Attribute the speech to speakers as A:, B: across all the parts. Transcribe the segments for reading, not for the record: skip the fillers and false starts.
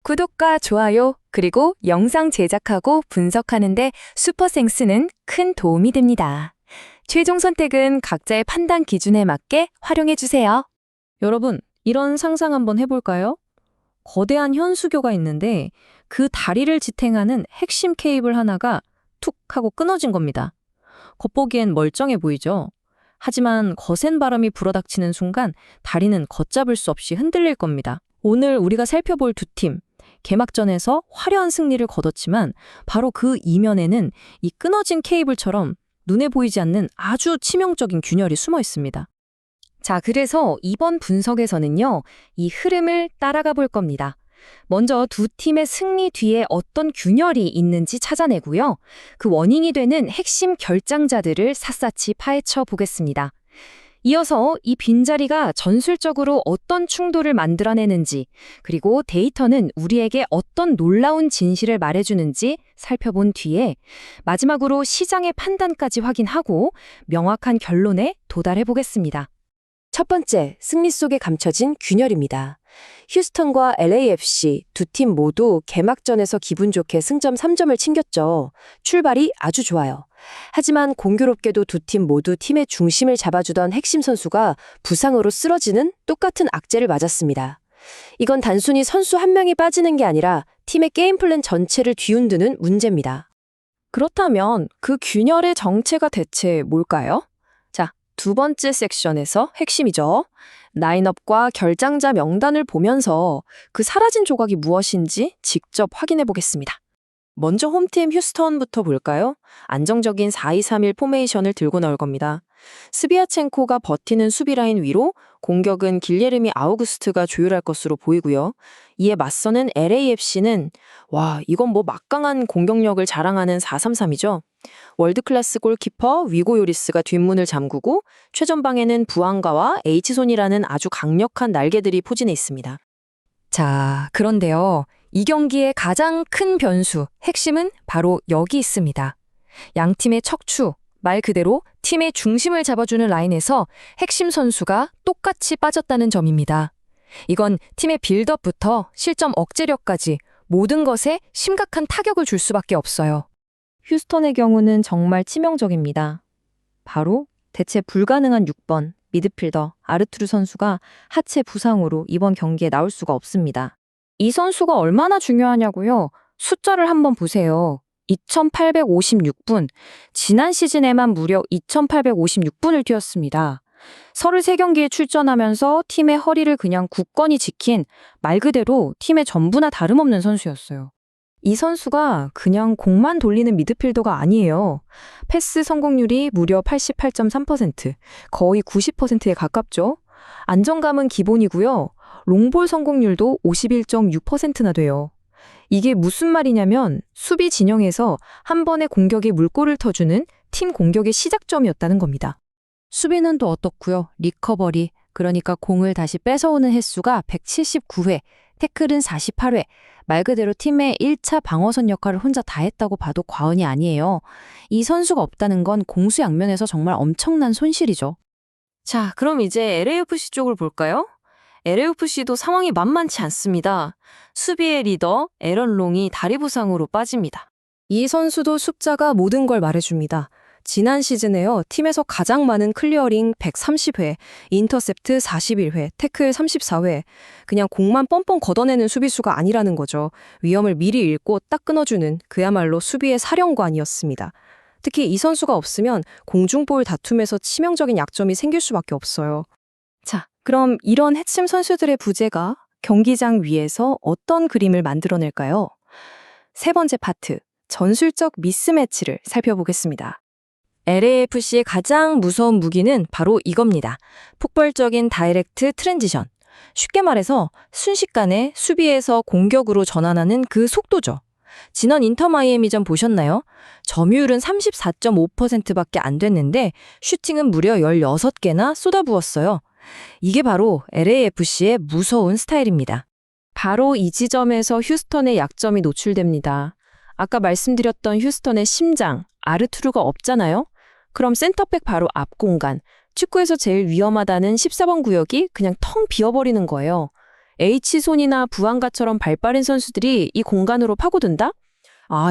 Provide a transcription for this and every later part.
A: 구독과 좋아요, 그리고 영상 제작하고 분석하는데 슈퍼생스는 큰 도움이 됩니다. 최종 선택은 각자의 판단 기준에 맞게 활용해주세요.
B: 여러분, 이런 상상 한번 해볼까요? 거대한 현수교가 있는데 그 다리를 지탱하는 핵심 케이블 하나가 툭 하고 끊어진 겁니다. 겉보기엔 멀쩡해 보이죠? 하지만 거센 바람이 불어닥치는 순간 다리는 걷잡을 수 없이 흔들릴 겁니다. 오늘 우리가 살펴볼 두 팀, 개막전에서 화려한 승리를 거뒀지만 바로 그 이면에는 이 끊어진 케이블처럼 눈에 보이지 않는 아주 치명적인 균열이 숨어 있습니다.
A: 자, 그래서 이번 분석에서는요, 이 흐름을 따라가 볼 겁니다. 먼저 두 팀의 승리 뒤에 어떤 균열이 있는지 찾아내고요. 그 원인이 되는 핵심 결장자들을 샅샅이 파헤쳐 보겠습니다. 이어서 이 빈자리가 전술적으로 어떤 충돌을 만들어내는지, 그리고 데이터는 우리에게 어떤 놀라운 진실을 말해주는지 살펴본 뒤에 마지막으로 시장의 판단까지 확인하고 명확한 결론에 도달해 보겠습니다. 첫 번째, 승리 속에 감춰진 균열입니다. 휴스턴과 LAFC 두 팀 모두 개막전에서 기분 좋게 승점 3점을 챙겼죠. 출발이 아주 좋아요. 하지만 공교롭게도 두 팀 모두 팀의 중심을 잡아주던 핵심 선수가 부상으로 쓰러지는 똑같은 악재를 맞았습니다. 이건 단순히 선수 한 명이 빠지는 게 아니라 팀의 게임 플랜 전체를 뒤흔드는 문제입니다. 그렇다면 그 균열의 정체가 대체 뭘까요? 자, 두 번째 섹션에서 핵심이죠. 라인업과 결장자 명단을 보면서 그 사라진 조각이 무엇인지 직접 확인해 보겠습니다. 먼저 홈팀 휴스턴부터 볼까요? 안정적인 4-2-3-1 포메이션을 들고 나올 겁니다. 스비아첸코가 버티는 수비라인 위로 공격은 길예르미 아우구스트가 조율할 것으로 보이고요. 이에 맞서는 LAFC는 이건 막강한 공격력을 자랑하는 4-3-3이죠. 월드클래스 골키퍼 위고 요리스가 뒷문을 잠그고 최전방에는 부앙가와 H손이라는 아주 강력한 날개들이 포진해 있습니다. 자, 그런데요. 이 경기의 가장 큰 변수, 핵심은 바로 여기 있습니다. 양 팀의 척추, 말 그대로 팀의 중심을 잡아주는 라인에서 핵심 선수가 똑같이 빠졌다는 점입니다. 이건 팀의 빌드업부터 실점 억제력까지 모든 것에 심각한 타격을 줄 수밖에 없어요. 휴스턴의 경우는 정말 치명적입니다. 바로 대체 불가능한 6번 미드필더 아르투르 선수가 하체 부상으로 이번 경기에 나올 수가 없습니다. 이 선수가 얼마나 중요하냐고요? 숫자를 한번 보세요. 2,856분, 지난 시즌에만 무려 2,856분을 뛰었습니다. 33경기에 출전하면서 팀의 허리를 그냥 굳건히 지킨 말 그대로 팀의 전부나 다름없는 선수였어요. 이 선수가 그냥 공만 돌리는 미드필더가 아니에요. 패스 성공률이 무려 88.3%, 거의 90%에 가깝죠. 안정감은 기본이고요. 롱볼 성공률도 51.6%나 돼요. 이게 무슨 말이냐면 수비 진영에서 한 번의 공격이 물꼬를 터주는 팀 공격의 시작점이었다는 겁니다. 수비는 또 어떻고요? 리커버리, 그러니까 공을 다시 뺏어오는 횟수가 179회, 태클은 48회, 말 그대로 팀의 1차 방어선 역할을 혼자 다 했다고 봐도 과언이 아니에요. 이 선수가 없다는 건 공수양면에서 정말 엄청난 손실이죠. 자, 그럼 이제 LAFC 쪽을 볼까요? LAFC도 상황이 만만치 않습니다. 수비의 리더 에런 롱이 다리 부상으로 빠집니다. 이 선수도 숫자가 모든 걸 말해줍니다. 지난 시즌에요. 팀에서 가장 많은 클리어링 130회, 인터셉트 41회, 태클 34회. 그냥 공만 뻔뻔 걷어내는 수비수가 아니라는 거죠. 위험을 미리 읽고 딱 끊어주는 그야말로 수비의 사령관이었습니다. 특히 이 선수가 없으면 공중볼 다툼에서 치명적인 약점이 생길 수밖에 없어요. 자, 그럼 이런 핵심 선수들의 부재가 경기장 위에서 어떤 그림을 만들어낼까요? 세 번째 파트, 전술적 미스매치를 살펴보겠습니다. LAFC의 가장 무서운 무기는 바로 이겁니다. 폭발적인 다이렉트 트랜지션. 쉽게 말해서 순식간에 수비에서 공격으로 전환하는 그 속도죠. 지난 인터 마이애미전 보셨나요? 점유율은 34.5%밖에 안 됐는데 슈팅은 무려 16개나 쏟아부었어요. 이게 바로 LAFC의 무서운 스타일입니다. 바로 이 지점에서 휴스턴의 약점이 노출됩니다. 아까 말씀드렸던 휴스턴의 심장, 아르투르가 없잖아요? 그럼 센터백 바로 앞 공간, 축구에서 제일 위험하다는 14번 구역이 그냥 텅 비어버리는 거예요.
B: H손이나 부안가처럼 발빠른 선수들이 이 공간으로 파고든다?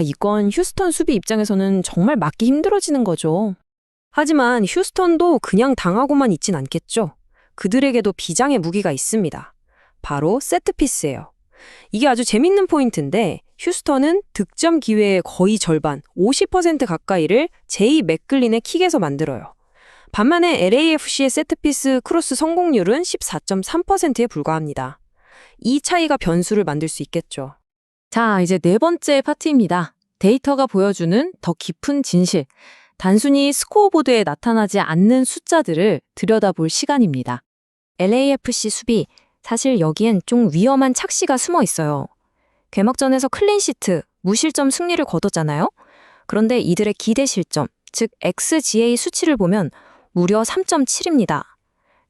B: 이건 휴스턴 수비 입장에서는 정말 막기 힘들어지는 거죠.
A: 하지만 휴스턴도 그냥 당하고만 있진 않겠죠. 그들에게도 비장의 무기가 있습니다. 바로 세트피스예요. 이게 아주 재밌는 포인트인데 휴스턴은 득점 기회의 거의 절반, 50% 가까이를 제이 맥글린의 킥에서 만들어요. 반면에 LAFC의 세트피스 크로스 성공률은 14.3%에 불과합니다. 이 차이가 변수를 만들 수 있겠죠.
B: 자, 이제 네 번째 파트입니다. 데이터가 보여주는 더 깊은 진실. 단순히 스코어보드에 나타나지 않는 숫자들을 들여다볼 시간입니다.
A: LAFC 수비, 사실 여기엔 좀 위험한 착시가 숨어 있어요. 개막전에서 클린시트, 무실점 승리를 거뒀잖아요. 그런데 이들의 기대 실점, 즉 XGA 수치를 보면 무려 3.7입니다.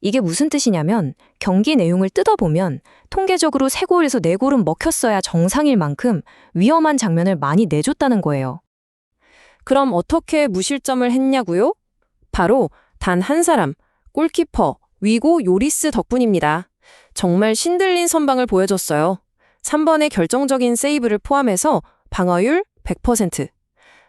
A: 이게 무슨 뜻이냐면 경기 내용을 뜯어보면 통계적으로 3골에서 4골은 먹혔어야 정상일 만큼 위험한 장면을 많이 내줬다는 거예요.
B: 그럼 어떻게 무실점을 했냐고요? 바로 단 한 사람, 골키퍼 위고 요리스 덕분입니다. 정말 신들린 선방을 보여줬어요. 3번의 결정적인 세이브를 포함해서 방어율 100%.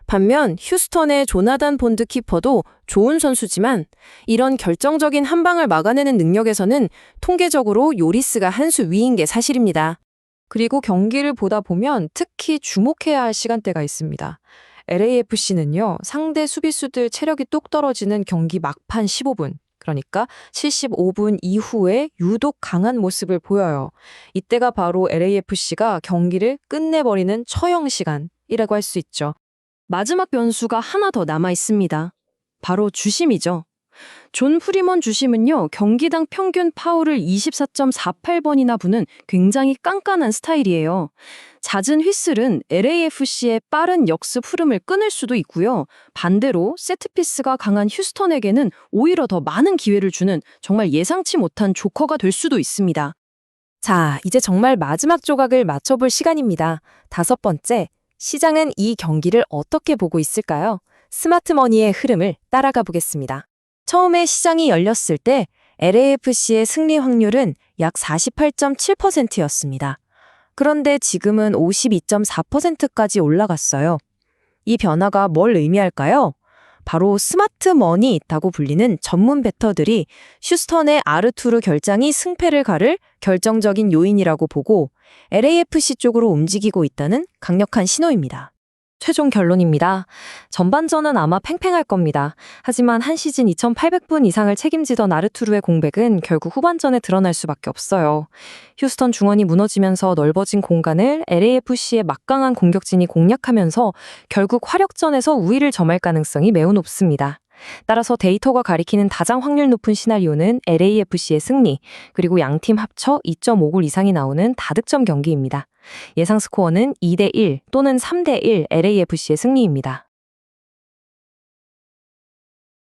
B: 반면 휴스턴의 조나단 본드 키퍼도 좋은 선수지만 이런 결정적인 한 방을 막아내는 능력에서는 통계적으로 요리스가 한 수 위인 게 사실입니다.
C: 그리고 경기를 보다 보면 특히 주목해야 할 시간대가 있습니다. LAFC는요, 상대 수비수들 체력이 뚝 떨어지는 경기 막판 15분, 그러니까 75분 이후에 유독 강한 모습을 보여요. 이때가 바로 LAFC가 경기를 끝내버리는 처형 시간이라고 할 수 있죠.
A: 마지막 변수가 하나 더 남아 있습니다. 바로 주심이죠. 존 프리먼 주심은요, 경기당 평균 파울을 24.48번이나 부는 굉장히 깐깐한 스타일이에요. 잦은 휘슬은 LAFC의 빠른 역습 흐름을 끊을 수도 있고요. 반대로 세트피스가 강한 휴스턴에게는 오히려 더 많은 기회를 주는 정말 예상치 못한 조커가 될 수도 있습니다. 자, 이제 정말 마지막 조각을 맞춰볼 시간입니다. 5번째, 시장은 이 경기를 어떻게 보고 있을까요? 스마트머니의 흐름을 따라가 보겠습니다. 처음에 시장이 열렸을 때 LAFC의 승리 확률은 약 48.7%였습니다. 그런데 지금은 52.4%까지 올라갔어요. 이 변화가 뭘 의미할까요? 바로 스마트머니라고 불리는 전문 베터들이 휴스턴의 아르투르 결장이 승패를 가를 결정적인 요인이라고 보고 LAFC 쪽으로 움직이고 있다는 강력한 신호입니다. 최종 결론입니다. 전반전은 아마 팽팽할 겁니다. 하지만 한 시즌 2,800분 이상을 책임지던 아르투르의 공백은 결국 후반전에 드러날 수밖에 없어요. 휴스턴 중원이 무너지면서 넓어진 공간을 LAFC의 막강한 공격진이 공략하면서 결국 화력전에서 우위를 점할 가능성이 매우 높습니다. 따라서 데이터가 가리키는 가장 확률 높은 시나리오는 LAFC의 승리, 그리고 양팀 합쳐 2.5골 이상이 나오는 다득점 경기입니다. 예상 스코어는 2대1 또는 3대1 LAFC의 승리입니다.